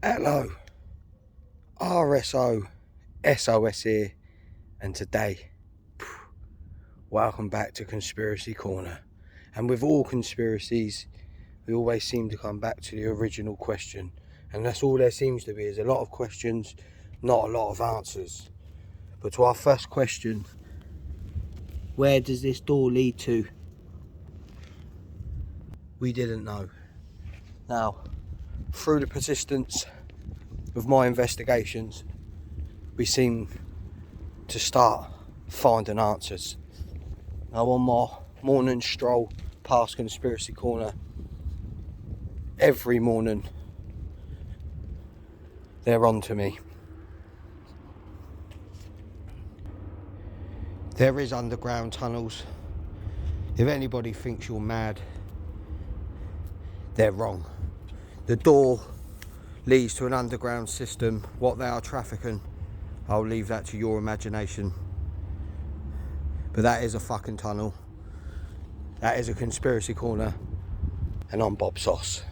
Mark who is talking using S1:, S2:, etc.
S1: Hello, SOS here, and today, welcome back to Conspiracy Corner. And with all conspiracies, we always seem to come back to the original question, and that's all there seems to be, is a lot of questions, not a lot of answers. But to our first question, where does this door lead to? We didn't know. Now, through the persistence of my investigations, we seem to start finding answers. Now, on my morning stroll past Conspiracy Corner, every morning they're on to me. There is underground tunnels. If anybody thinks you're mad, they're wrong. The door leads to an underground system. What they are trafficking, I'll leave that to your imagination. But that is a fucking tunnel. That is a Conspiracy Corner. And I'm Bob Sauce.